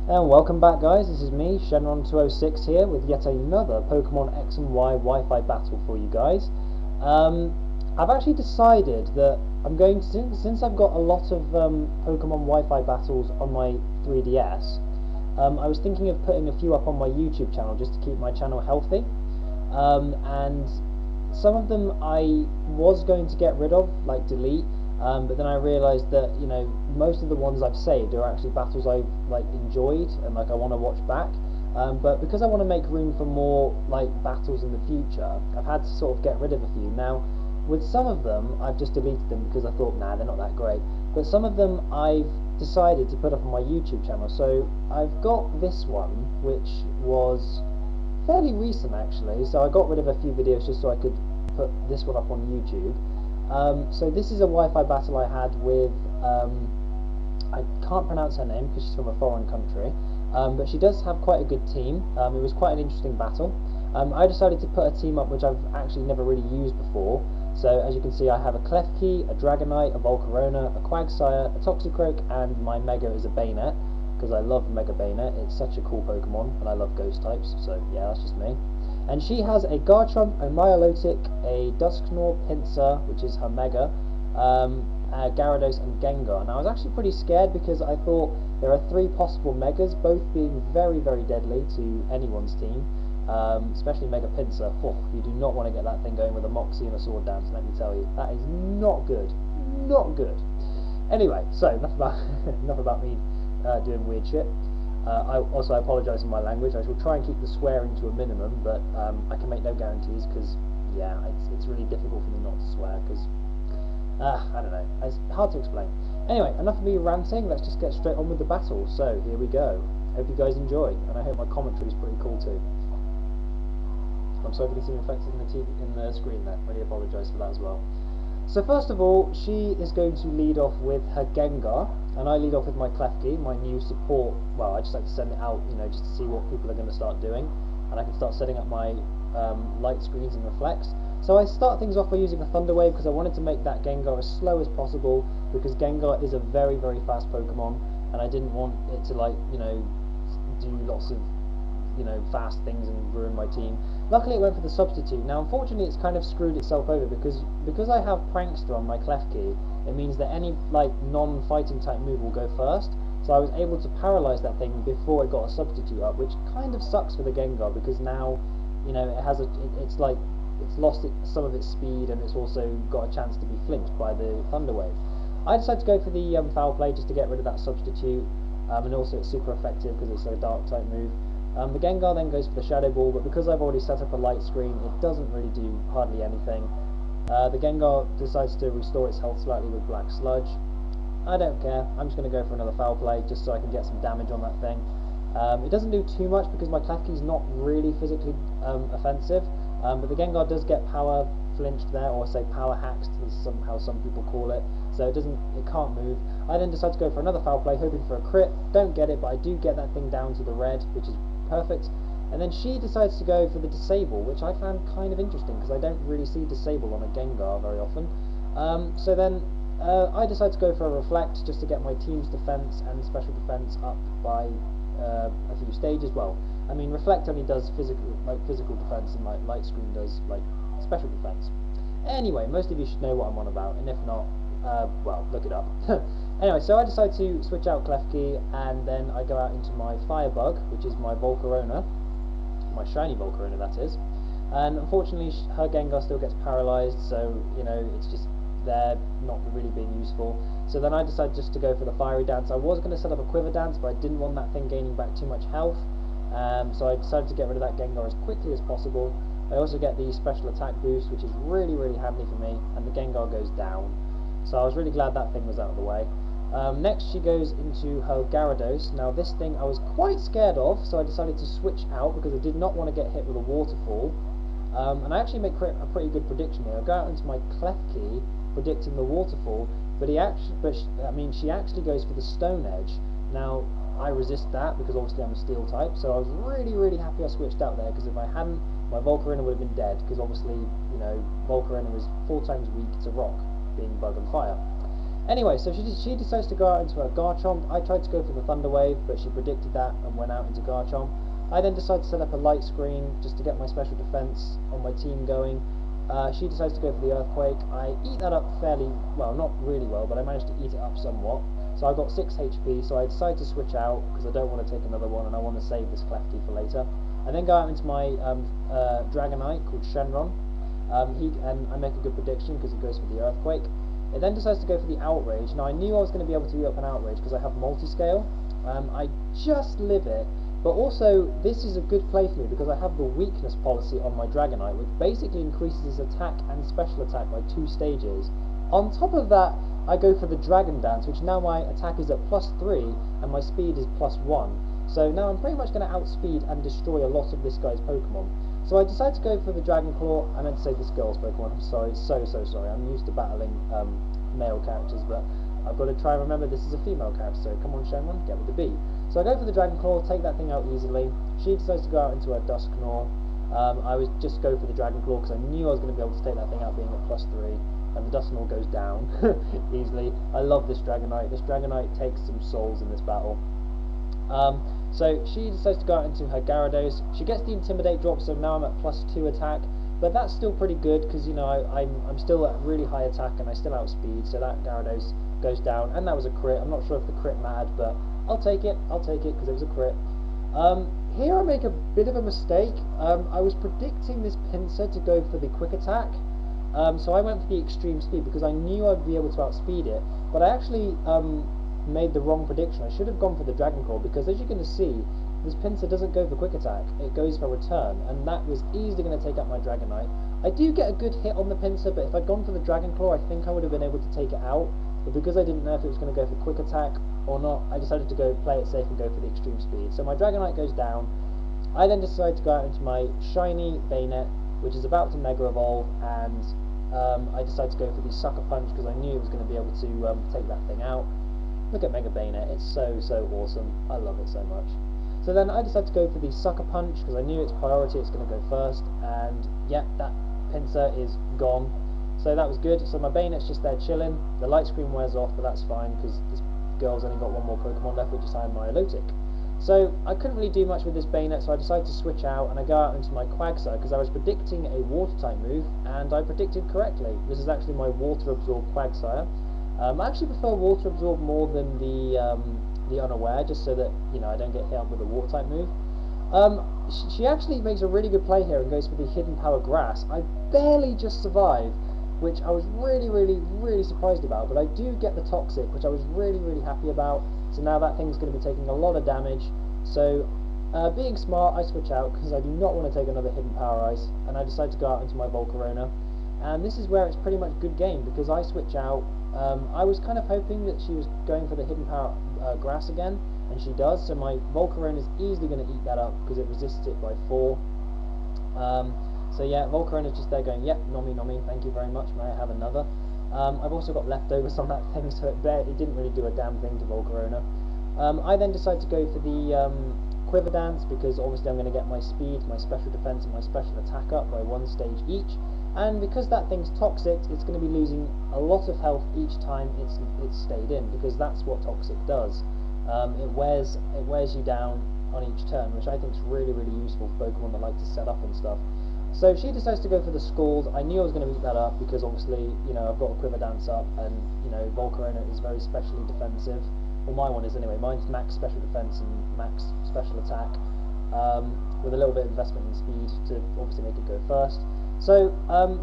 And welcome back, guys. This is me, Shenron206 here with yet another Pokemon X and Y Wi-Fi battle for you guys. I've actually decided that I'm going to, since I've got a lot of Pokemon Wi-Fi battles on my 3DS, I was thinking of putting a few up on my YouTube channel just to keep my channel healthy. And some of them I was going to get rid of, like delete. But then I realised that most of the ones I've saved are actually battles I've enjoyed and I want to watch back. But because I want to make room for more battles in the future, I've had to sort of get rid of a few. Now, with some of them, I've just deleted them because I thought, nah, they're not that great. But some of them I've decided to put up on my YouTube channel. So I've got this one, which was fairly recent actually. So I got rid of a few videos just so I could put this one up on YouTube. So this is a Wi-Fi battle I had with, I can't pronounce her name because she's from a foreign country, but she does have quite a good team. It was quite an interesting battle. I decided to put a team up which I've actually never really used before. So as you can see, I have a Klefki, a Dragonite, a Volcarona, a Quagsire, a Toxicroak, and my Mega is a Bayonet, because I love Mega Bayonet. It's such a cool Pokemon, and I love ghost types, so yeah, that's just me. And she has a Garchomp, a Milotic, a Dusknoir Pinsir, which is her Mega, Gyarados and Gengar. Now I was actually pretty scared because I thought there are three possible Megas, both being very, very deadly to anyone's team, especially Mega Pinsir. Oh, you do not want to get that thing going with a Moxie and a Sword Dance, let me tell you. That is not good. Not good. Anyway, so enough about me doing weird shit. I apologise for my language. I shall try and keep the swearing to a minimum, but I can make no guarantees because, yeah, it's really difficult for me not to swear because, I don't know, it's hard to explain. Anyway, enough of me ranting, let's just get straight on with the battle. So, here we go. Hope you guys enjoy, and I hope my commentary is pretty cool too. I'm sorry if you can see me reflected in the screen there. Really apologise for that as well. So first of all, she is going to lead off with her Gengar, and I lead off with my Klefki, my new support. Well, I just like to send it out, just to see what people are going to start doing, and I can start setting up my light screens and reflects. So I start things off by using a Thunder Wave because I wanted to make that Gengar as slow as possible, because Gengar is a very, very fast Pokemon, and I didn't want it to do lots of fast things and ruin my team. Luckily it went for the substitute. Now unfortunately it's kind of screwed itself over because I have Prankster on my Klefki. It means that any non-fighting type move will go first, so I was able to paralyze that thing before it got a substitute up, which kind of sucks for the Gengar because now it has it's lost some of its speed, and it's also got a chance to be flinched by the Thunder Wave. I decided to go for the Foul Play just to get rid of that substitute, and also it's super effective because it's a dark type move. The Gengar then goes for the Shadow Ball, but because I've already set up a light screen, it doesn't really do hardly anything. The Gengar decides to restore its health slightly with Black Sludge. I don't care, I'm just going to go for another Foul Play, just so I can get some damage on that thing. It doesn't do too much because my Klefki's not really physically offensive, but the Gengar does get power flinched there, or say power hacked, as somehow some people call it, so it can't move. I then decide to go for another Foul Play, hoping for a crit. Don't get it, but I do get that thing down to the red, which is perfect. And then she decides to go for the Disable, which I found kind of interesting because I don't really see Disable on a Gengar very often. So then I decide to go for a Reflect just to get my team's defense and special defense up by a few stages. Well, I mean, Reflect only does physical defense, and Light Screen does special defense. Anyway, most of you should know what I'm on about, and if not, well, look it up. Anyway, so I decide to switch out Klefki, and then I go out into my Firebug, which is my Volcarona, my shiny Volcarona that is, and unfortunately her Gengar still gets paralysed, so it's just there, not really being useful. So then I decide just to go for the Fiery Dance. I was going to set up a Quiver Dance, but I didn't want that thing gaining back too much health, so I decided to get rid of that Gengar as quickly as possible. I also get the special attack boost, which is really, really handy for me, and the Gengar goes down. So I was really glad that thing was out of the way. Next she goes into her Gyarados. Now this thing I was quite scared of, so I decided to switch out because I did not want to get hit with a Waterfall. And I actually make a pretty good prediction here. I go out into my Klefki, predicting the Waterfall, but she actually goes for the Stone Edge. Now I resist that because obviously I'm a Steel type, so I was really, really happy I switched out there, because if I hadn't, my Volcarona would have been dead, because obviously, Volcarona is 4 times weak to Rock, being Bug and Fire. Anyway, so she decides to go out into her Garchomp. I tried to go for the Thunder Wave, but she predicted that and went out into Garchomp. I then decide to set up a light screen just to get my special defense on my team going. She decides to go for the Earthquake. I eat that up fairly well, not really well, but I managed to eat it up somewhat. So I got 6 HP, so I decide to switch out because I don't want to take another one and I want to save this Klefki for later. I then go out into my Dragonite called Shenron. And I make a good prediction because it goes for the Earthquake. It then decides to go for the Outrage. Now I knew I was going to be able to eat up an Outrage because I have multi-scale. I just live it, but also this is a good play for me because I have the weakness policy on my Dragonite, which basically increases his attack and special attack by 2 stages. On top of that, I go for the Dragon Dance, which now my attack is at +3 and my speed is +1. So now I'm pretty much going to outspeed and destroy a lot of this guy's Pokemon. So I decide to go for the Dragon Claw. I meant to say this girl's Pokemon. I'm sorry, so sorry. I'm used to battling male characters, but I've got to try and remember this is a female character. So come on, Shenron, get with the B. So I go for the Dragon Claw, take that thing out easily. She decides to go out into her Dusknoir. I was just go for the Dragon Claw because I knew I was going to be able to take that thing out being at +3. And the Dusknoir goes down easily. I love this Dragonite. This Dragonite takes some souls in this battle. So she decides to go out into her Gyarados. She gets the Intimidate drop, so now I'm at +2 attack, but that's still pretty good because, you know, I'm still at really high attack and I still outspeed, so that Gyarados goes down, and that was a crit. I'm not sure if the crit mattered, but I'll take it because it was a crit. Here I make a bit of a mistake. I was predicting this Pinsir to go for the quick attack, so I went for the extreme speed because I knew I'd be able to outspeed it, but I actually made the wrong prediction. I should have gone for the Dragon Claw because, as you're going to see, this Pinsir doesn't go for quick attack, it goes for return, and that was easily going to take out my Dragonite. I do get a good hit on the Pinsir, but if I'd gone for the Dragon Claw I think I would have been able to take it out, but because I didn't know if it was going to go for quick attack or not, I decided to go play it safe and go for the extreme speed. So my Dragonite goes down. I then decide to go out into my shiny Bayonet, which is about to Mega Evolve, and I decided to go for the Sucker Punch because I knew it was going to be able to take that thing out. Look at Mega Bayonet, it's so awesome. I love it so much. So then I decided to go for the Sucker Punch because I knew its priority, it's going to go first, and yeah, that Pinsir is gone. So that was good. So my Bayonet's just there chilling. The light screen wears off, but that's fine because this girl's only got one more Pokemon left, which is Milotic. So I couldn't really do much with this Bayonet, so I decided to switch out and I go out into my Quagsire because I was predicting a Water type move, and I predicted correctly. This is actually my Water Absorb Quagsire. I actually prefer Water Absorb more than the Unaware, just so that, you know, I don't get hit up with a Water type move. She actually makes a really good play here and goes for the Hidden Power Grass. I barely just survived, which I was really surprised about, but I do get the Toxic, which I was really happy about. So now that thing's going to be taking a lot of damage. So being smart, I switch out because I do not want to take another Hidden Power Ice, and I decide to go out into my Volcarona. And this is where it's pretty much good game because I switch out. I was kind of hoping that she was going for the Hidden Power Grass again, and she does, so my Volcarona is easily going to eat that up because it resists it by 4. So yeah, Volcarona's just there going, yep, nommy, thank you very much, may I have another? I've also got leftovers on that thing, so it didn't really do a damn thing to Volcarona. I then decide to go for the Quiver Dance because obviously I'm going to get my speed, my special defense, and my special attack up by 1 stage each. And because that thing's toxic, it's going to be losing a lot of health each time it's stayed in, because that's what toxic does. It wears you down on each turn, which I think is really useful for Pokemon that like to set up and stuff. So she decides to go for the Scald. I knew I was going to beat that up because obviously, you know, I've got a Quiver Dance up, and you know, Volcarona is very specially defensive. Well, my one is anyway. Mine's max special defense and max special attack, with a little bit of investment in speed to obviously make it go first. So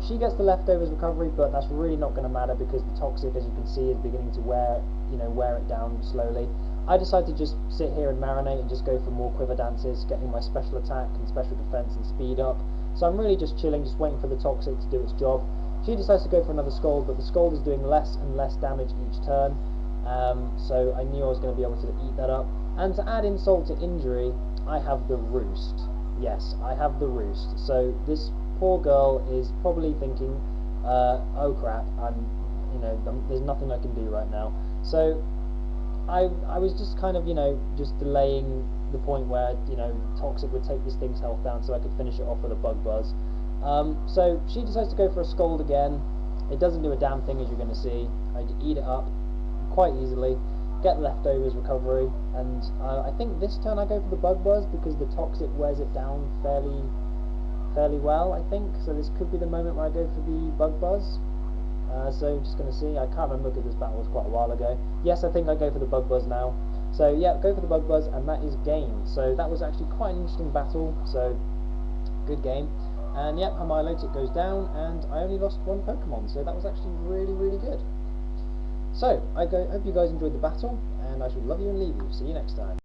she gets the leftovers recovery, but that's really not going to matter because the Toxic, as you can see, is beginning to wear it down slowly. I decide to just sit here and marinate and just go for more Quiver Dances, getting my special attack and special defense and speed up. So I'm really just chilling, just waiting for the Toxic to do its job. She decides to go for another Scald, but the Scald is doing less and less damage each turn. So I knew I was going to be able to eat that up. And to add insult to injury, I have the Roost. Yes, I have the Roost. So this poor girl is probably thinking, oh crap, there's nothing I can do right now. So I was just kind of, just delaying the point where, Toxic would take this thing's health down so I could finish it off with a Bug Buzz. So she decides to go for a Scald again. It doesn't do a damn thing, as you're going to see. I eat it up, quite easily, get leftovers recovery, and I think this turn I go for the Bug Buzz because the Toxic wears it down fairly well, I think. So this could be the moment where I go for the Bug Buzz. So just going to see, I can't remember because this battle was quite a while ago. Yes, I think I go for the Bug Buzz now. So yeah, go for the Bug Buzz, and that is game. So that was actually quite an interesting battle, so good game. And yeah, my Milotic goes down, and I only lost one Pokemon, so that was actually really good. So, hope you guys enjoyed the battle, and I shall love you and leave you. See you next time.